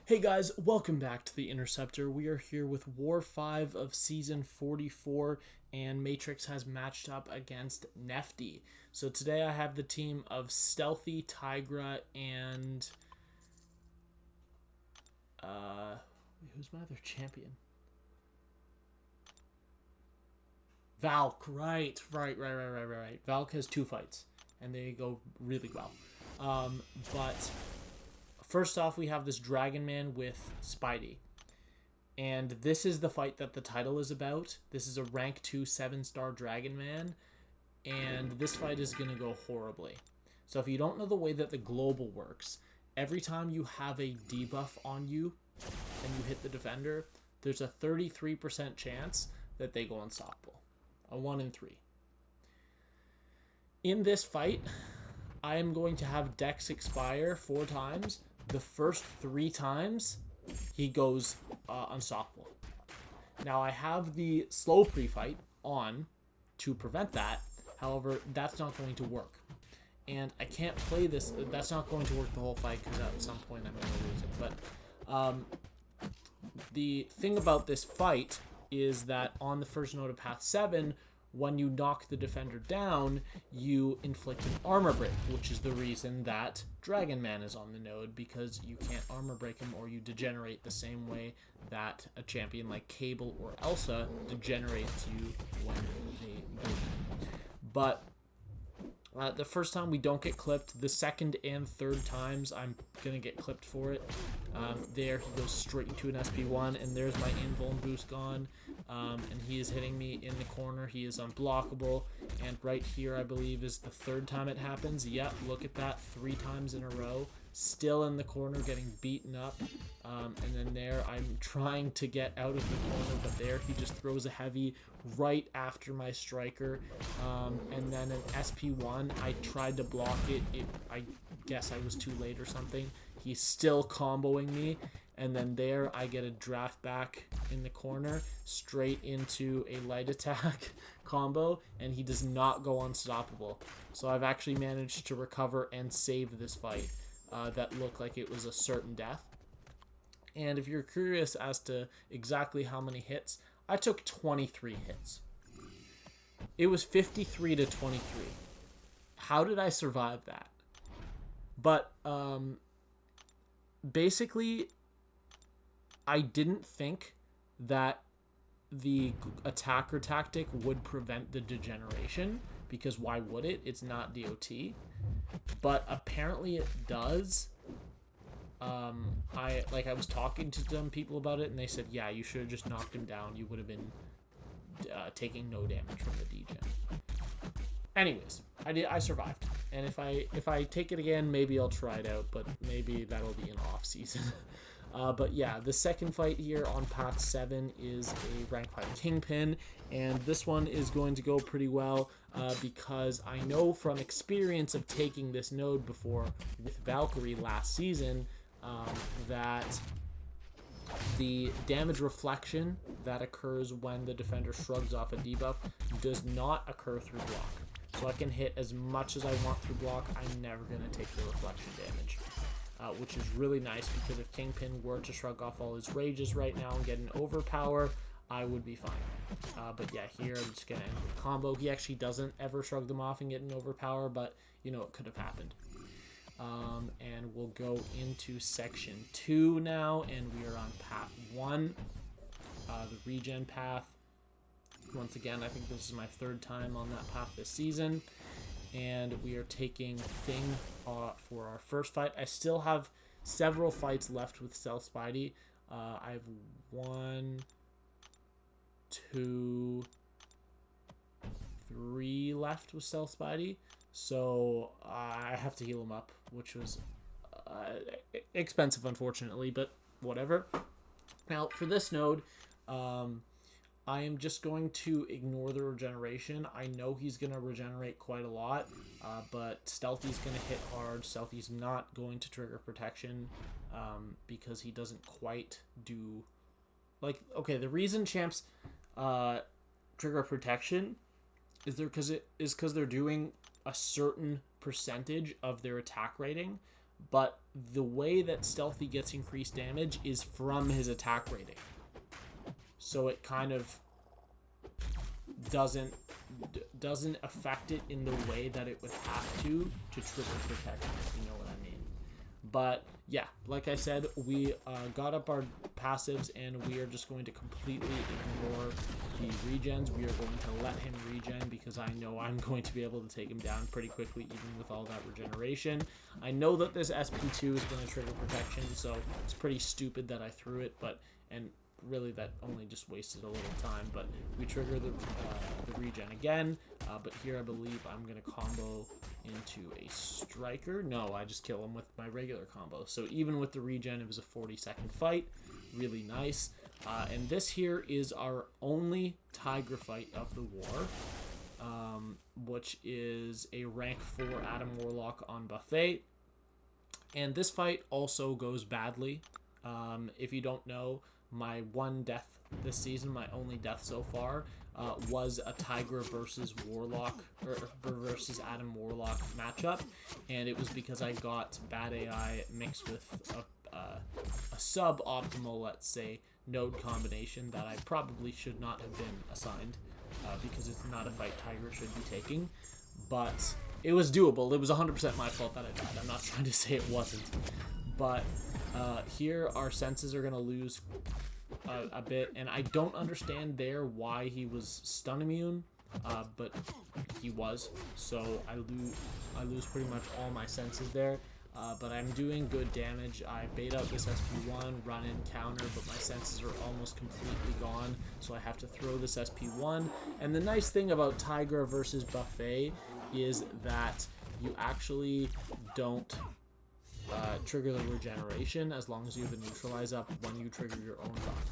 Hey guys, welcome back to the Interceptor. We are here with War 5 of Season 44, and Matrix has matched up against Nefti. So today I have the team of Stealthy, Tigra, and... who's my other champion? Valk, right. Valk has 2 fights, and they go really well. But... First off, we have this Dragon Man with Spidey. And this is the fight that the title is about. This is a rank 2 7-star Dragon Man. And this fight is going to go horribly. So if you don't know the way that the global works, every time you have a debuff on you and you hit the defender, there's a 33% chance that they go unstoppable. A 1 in 3. In this fight, I am going to have Dex expire 4 times. The first 3 times, he goes unstoppable. Now, I have the slow pre-fight on to prevent that. However, that's not going to work. And I can't play this. That's not going to work the whole fight because at some point I'm going to lose it. But the thing about this fight is that on the first node of Path 7, when you knock the defender down, you inflict an armor break, which is the reason that Dragon Man is on the node, because you can't armor break him or you degenerate the same way that a champion like Cable or Elsa degenerates you when they bleed. But the first time we don't get clipped. The second and third times I'm going to get clipped for it. There he goes straight into an SP1, and there's my invuln boost gone. And he is hitting me in the corner. He is unblockable. And right here, I believe, is the third time it happens. Yep, look at that. 3 times in a row. Still in the corner, getting beaten up. And then there, I'm trying to get out of the corner, but there he just throws a heavy right after my striker. And then an SP1, I tried to block it. I guess I was too late or something. He's still comboing me. And then there, I get a draft back in the corner, straight into a light attack combo, and he does not go unstoppable. So I've actually managed to recover and save this fight. That looked like it was a certain death. And if you're curious as to exactly how many hits, I took 23 hits. It was 53 to 23. How did I survive that? But basically, I didn't think that the attacker tactic would prevent the degeneration, because why would it? It's not DOT. But apparently it does. I was talking to some people about it, and they said, yeah, you should have just knocked him down. You would have been taking no damage from the degen. Anyways, I survived. And if I take it again, maybe I'll try it out, but maybe that'll be an off season. But yeah, the second fight here on Path 7 is a rank 5 Kingpin, and this one is going to go pretty well because I know from experience of taking this node before with Valkyrie last season that the damage reflection that occurs when the defender shrugs off a debuff does not occur through block. So I can hit as much as I want through block. I'm never going to take the reflection damage. Which is really nice, because if Kingpin were to shrug off all his rages right now and get an overpower, I would be fine. But yeah, here I'm just going to end with combo. He actually doesn't ever shrug them off and get an overpower, but, you know, it could have happened. And we'll go into Section 2 now, and we are on Path 1, the regen path. Once again, I think this is my 3rd time on that path this season. And we are taking Thing for our first fight. I still have several fights left with Stealth Spidey. I have 1, 2, 3 left with Stealth Spidey. So I have to heal him up, which was expensive, unfortunately, but whatever. Now, for this node, I am just going to ignore the regeneration. I know he's going to regenerate quite a lot, but Stealthy's going to hit hard. Stealthy's not going to trigger protection because he doesn't quite do... Like, okay, the reason champs trigger protection is because they're doing a certain percentage of their attack rating but the way that Stealthy gets increased damage is from his attack rating. So it kind of doesn't affect it in the way that it would have to triple protect, if you know what I mean. But yeah, like I said, we got up our passives, and we are just going to completely ignore the regens. We are going to let him regen because I know I'm going to be able to take him down pretty quickly, even with all that regeneration. I know that this SP2 is going to trigger protection, so it's pretty stupid that I threw it, and really that only just wasted a little time. But we trigger the regen again, but here I believe I'm going to combo into a striker. No, I just kill him with my regular combo. So even with the regen, it was a 40-second fight. Really nice. And this here is our only Tigra fight of the war, which is a rank 4 Adam Warlock on Buffet. And this fight also goes badly. If you don't know, my one death this season, my only death so far, was a Tigra versus Warlock, or versus Adam Warlock matchup, and it was because I got bad AI mixed with a suboptimal, let's say, node combination that I probably should not have been assigned, because it's not a fight Tigra should be taking, but it was doable. It was 100% my fault that I died. I'm not trying to say it wasn't, but here our senses are going to lose a bit, and I don't understand there why he was stun immune, but he was, so I lose pretty much all my senses there, but I'm doing good damage. I bait out this SP1, run in, counter, but my senses are almost completely gone, so I have to throw this SP1. And the nice thing about Tigra versus Buffet is that you actually don't trigger the regeneration as long as you have a neutralize up when you trigger your own buff.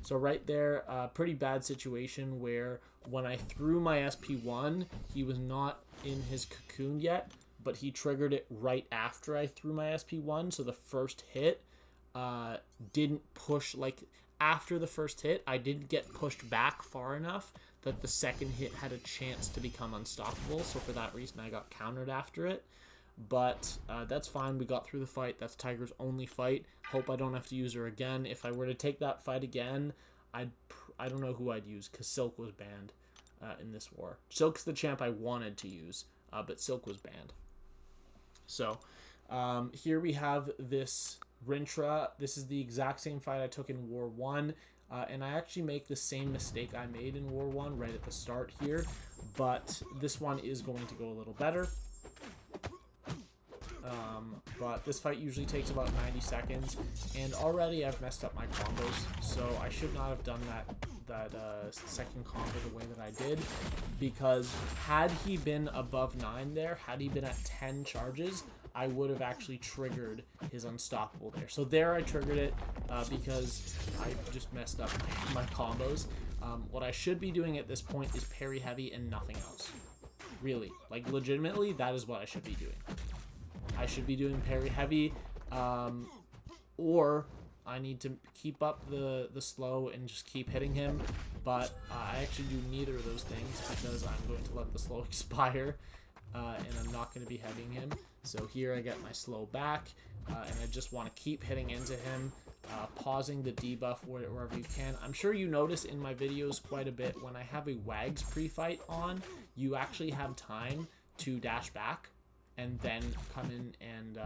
So right there, pretty bad situation where when I threw my SP1, he was not in his cocoon yet, but he triggered it right after I threw my SP1. So the first hit didn't push, like after the first hit, I didn't get pushed back far enough that the second hit had a chance to become unstoppable. So for that reason, I got countered after it. But that's fine. We got through the fight. That's Tiger's only fight. Hope I don't have to use her again. If I were to take that fight again, I don't know who I'd use, because Silk was banned in this war. Silk's the champ I wanted to use, but Silk was banned. So here we have this Rintrah. This is the exact same fight I took in War 1. And I actually make the same mistake I made in War 1 right at the start here. But this one is going to go a little better. But this fight usually takes about 90 seconds, and already I've messed up my combos, so I should not have done that second combo the way that I did, because had he been above 9 there, had he been at 10 charges, I would have actually triggered his unstoppable there. So there I triggered it because I just messed up my combos. What I should be doing at this point is parry heavy and nothing else. Really, like legitimately, that is what I should be doing. I should be doing parry heavy, or I need to keep up the slow and just keep hitting him, but I actually do neither of those things because I'm going to let the slow expire, and I'm not going to be heavying him. So here I get my slow back, and I just want to keep hitting into him, pausing the debuff wherever you can. I'm sure you notice in my videos quite a bit when I have a Wags pre-fight on, you actually have time to dash back and then come in and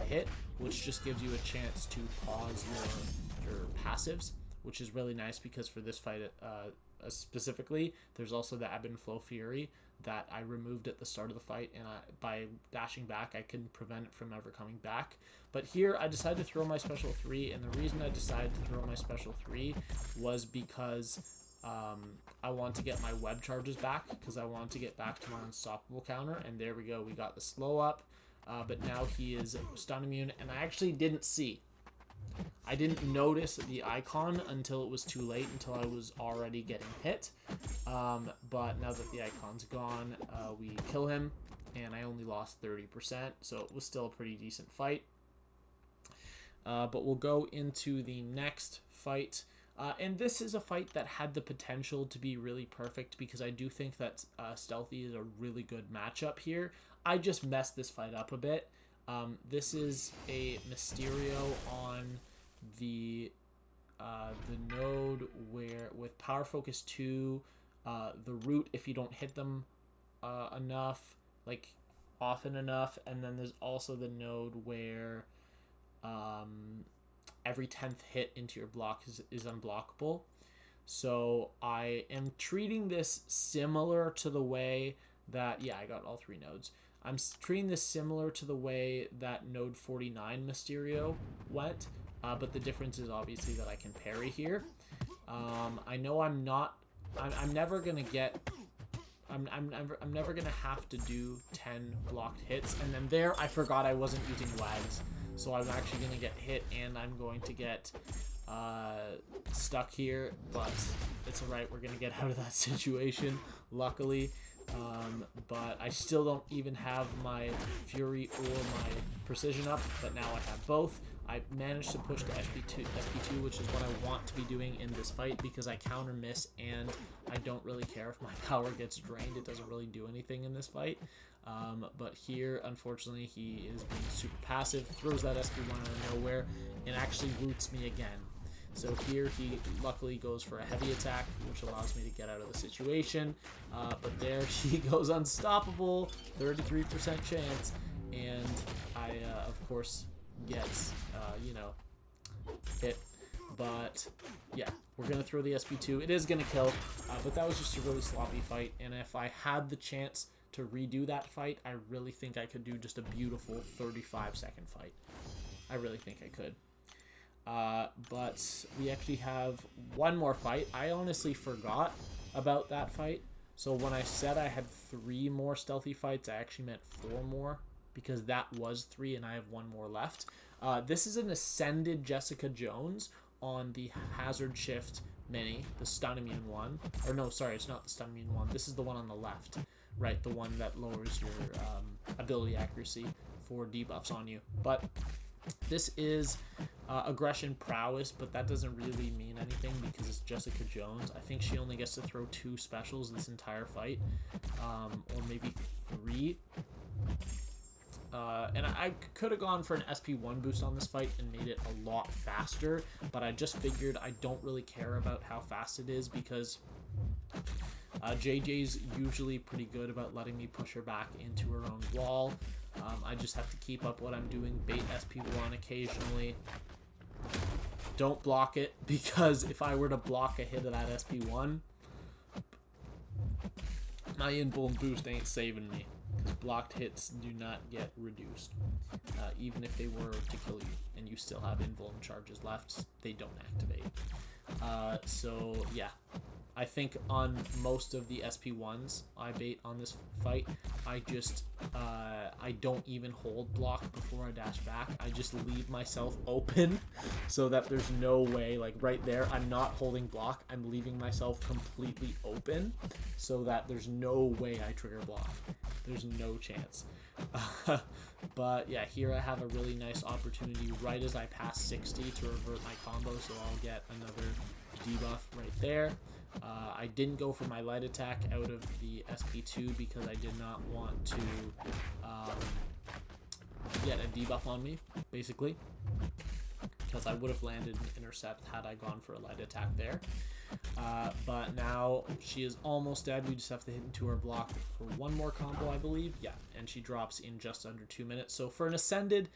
hit, which just gives you a chance to pause your passives, which is really nice because for this fight specifically, there's also the Ebb and Flow Fury that I removed at the start of the fight, and by dashing back, I can prevent it from ever coming back. But here, I decided to throw my special 3, and the reason I decided to throw my special 3 was because I want to get my web charges back, because I want to get back to my unstoppable counter, and there we go, we got the slow up, but now he is stun immune, and I actually didn't see. I didn't notice the icon until it was too late, until I was already getting hit, but now that the icon's gone, we kill him, and I only lost 30%, so it was still a pretty decent fight. But we'll go into the next fight. And this is a fight that had the potential to be really perfect because I do think that Stealthy is a really good matchup here. I just messed this fight up a bit. This is a Mysterio on the node where with Power Focus 2, the root if you don't hit them enough, like often enough, and then there's also the node where every 10th hit into your block is unblockable. So I am treating this similar to the way that, yeah, I got all 3 nodes. I'm treating this similar to the way that node 49 Mysterio went, but the difference is obviously that I can parry here. I know I'm never gonna get, I'm never gonna have to do 10 blocked hits, and then there I forgot I wasn't using wags, so I'm actually gonna get hit and I'm going to get stuck here, but it's alright, we're gonna get out of that situation, luckily. But I still don't even have my Fury or my Precision up, but now I have both. I managed to push to SP2, which is what I want to be doing in this fight because I counter miss and I don't really care if my power gets drained. It doesn't really do anything in this fight. But here, unfortunately, he is being super passive, throws that SP1 out of nowhere, and actually roots me again. So here he luckily goes for a heavy attack, which allows me to get out of the situation. But there he goes unstoppable, 33% chance, and I, of course, get, hit. But yeah, we're going to throw the SP2. It is going to kill, but that was just a really sloppy fight. And if I had the chance to redo that fight, I really think I could do just a beautiful 35-second fight. I really think I could. But we actually have one more fight. I honestly forgot about that fight. So when I said I had 3 more stealthy fights, I actually meant 4 more because that was 3 and I have 1 more left. This is an Ascended Jessica Jones on the Hazard Shift Mini, the Stun Immune one. Or no, sorry, it's not the Stun Immune one. This is the one on the left, right? The one that lowers your ability accuracy for debuffs on you. But this is Aggression Prowess, but that doesn't really mean anything because it's Jessica Jones. I think she only gets to throw 2 specials this entire fight, or maybe 3. And I could have gone for an SP1 boost on this fight and made it a lot faster, but I just figured I don't really care about how fast it is because JJ's usually pretty good about letting me push her back into her own wall. I just have to keep up what I'm doing, bait SP1 occasionally. Don't block it, because if I were to block a hit of that SP1, my invuln boost ain't saving me, because blocked hits do not get reduced. Even if they were to kill you, and you still have invuln charges left, they don't activate. So, yeah. I think on most of the SP1s I bait on this fight, I just, I don't even hold block before I dash back. I just leave myself open so that there's no way, like right there, I'm not holding block. I'm leaving myself completely open so that there's no way I trigger block. There's no chance. But yeah, here I have a really nice opportunity right as I pass 60 to revert my combo, so I'll get another debuff right there. I didn't go for my light attack out of the SP2 because I did not want to get a debuff on me, basically, because I would have landed an intercept had I gone for a light attack there. But now she is almost dead. We just have to hit into her block for 1 more combo, I believe. Yeah, and she drops in just under 2 minutes. So for an Ascended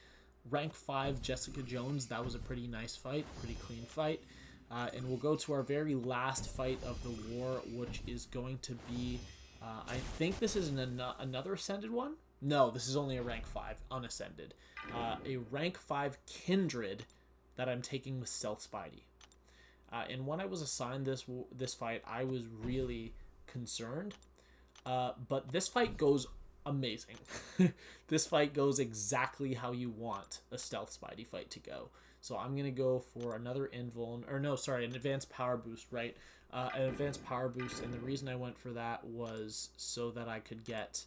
rank 5 Jessica Jones, that was a pretty nice fight, pretty clean fight. And we'll go to our very last fight of the war, which is going to be, I think this is another Ascended one? No, this is only a rank 5, unascended. A rank 5 Kindred that I'm taking with Stealth Spidey. And when I was assigned this fight, I was really concerned. But this fight goes amazing. This fight goes exactly how you want a Stealth Spidey fight to go. So I'm going to go for another invuln, or no, sorry, an advanced power boost, right? An advanced power boost, and the reason I went for that was so that I could get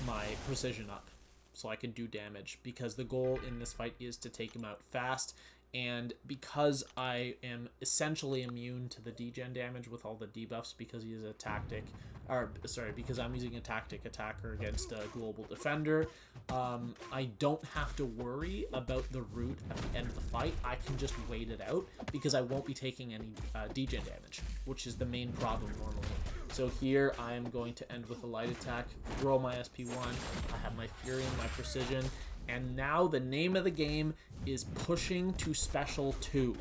my precision up. so I can do damage, because the goal in this fight is to take him out fast. And because I am essentially immune to the degen damage with all the debuffs, because he is a tactic, or sorry, because I'm using a tactic attacker against a global defender, I don't have to worry about the root at the end of the fight. I can just wait it out, because I won't be taking any degen damage, which is the main problem normally. So here I am going to end with a light attack, throw my SP1, I have my Fury and my Precision, and now the name of the game is pushing to special 2.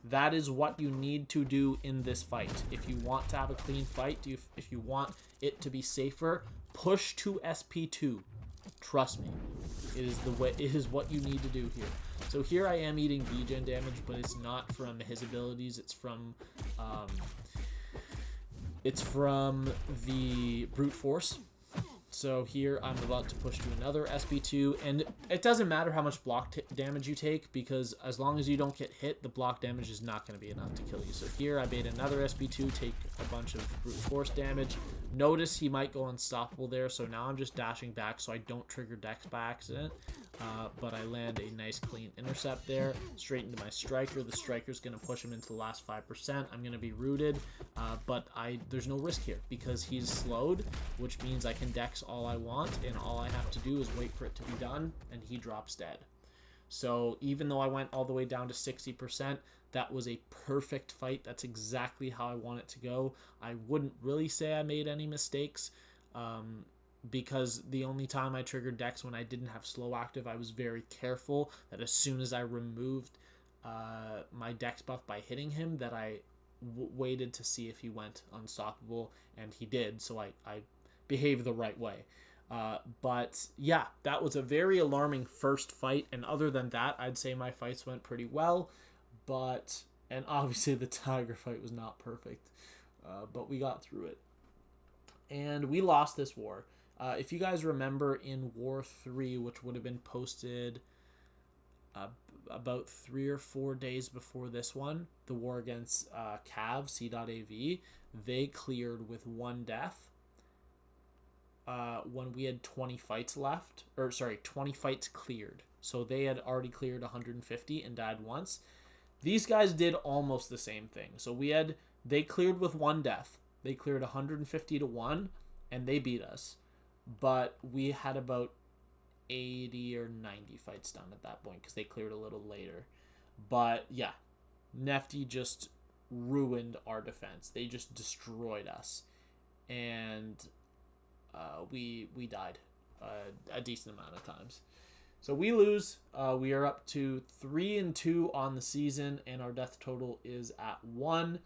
That is what you need to do in this fight. If you want to have a clean fight, if you want it to be safer, push to SP2. Trust me. It is the way. It is what you need to do here. So here I am eating degen damage, but it's not from his abilities. It's from the brute force. So here I'm about to push to another SP2, and it doesn't matter how much block damage you take, because as long as you don't get hit, the block damage is not going to be enough to kill you. So here I made another SP2, take a bunch of brute force damage. Notice he might go unstoppable there, so now I'm just dashing back so I don't trigger Dex by accident. But I land a nice clean intercept there, straight into my striker. The striker's going to push him into the last 5%. I'm going to be rooted, but there's no risk here because he's slowed, which means I can Dex all I want, and all I have to do is wait for it to be done, and he drops dead. So even though I went all the way down to 60%, that was a perfect fight. That's exactly how I want it to go. I wouldn't really say I made any mistakes, because the only time I triggered Dex when I didn't have slow active, I was very careful that as soon as I removed my Dex buff by hitting him, that I waited to see if he went unstoppable, and he did, so I behaved the right way. But yeah, that was a very alarming first fight, and other than that, I'd say my fights went pretty well, and obviously the Tigra fight was not perfect, but we got through it. And we lost this war. If you guys remember in War 3, which would have been posted about 3 or 4 days before this one, the war against Cav, C.AV, they cleared with 1 death when we had 20 fights left, 20 fights cleared. So they had already cleared 150 and died once. These guys did almost the same thing. So they cleared with 1 death. They cleared 150 to 1, and they beat us. But we had about 80 or 90 fights done at that point because they cleared a little later. But yeah, Nefti just ruined our defense. They just destroyed us, and we died a decent amount of times. So we lose. We are up to 3-2 on the season, and our death total is at 1.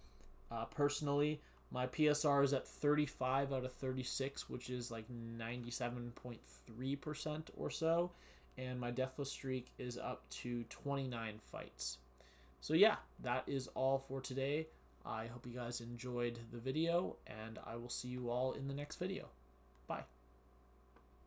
Personally, my PSR is at 35 out of 36, which is like 97.3% or so. And my deathless streak is up to 29 fights. So yeah, that is all for today. I hope you guys enjoyed the video, and I will see you all in the next video. Bye.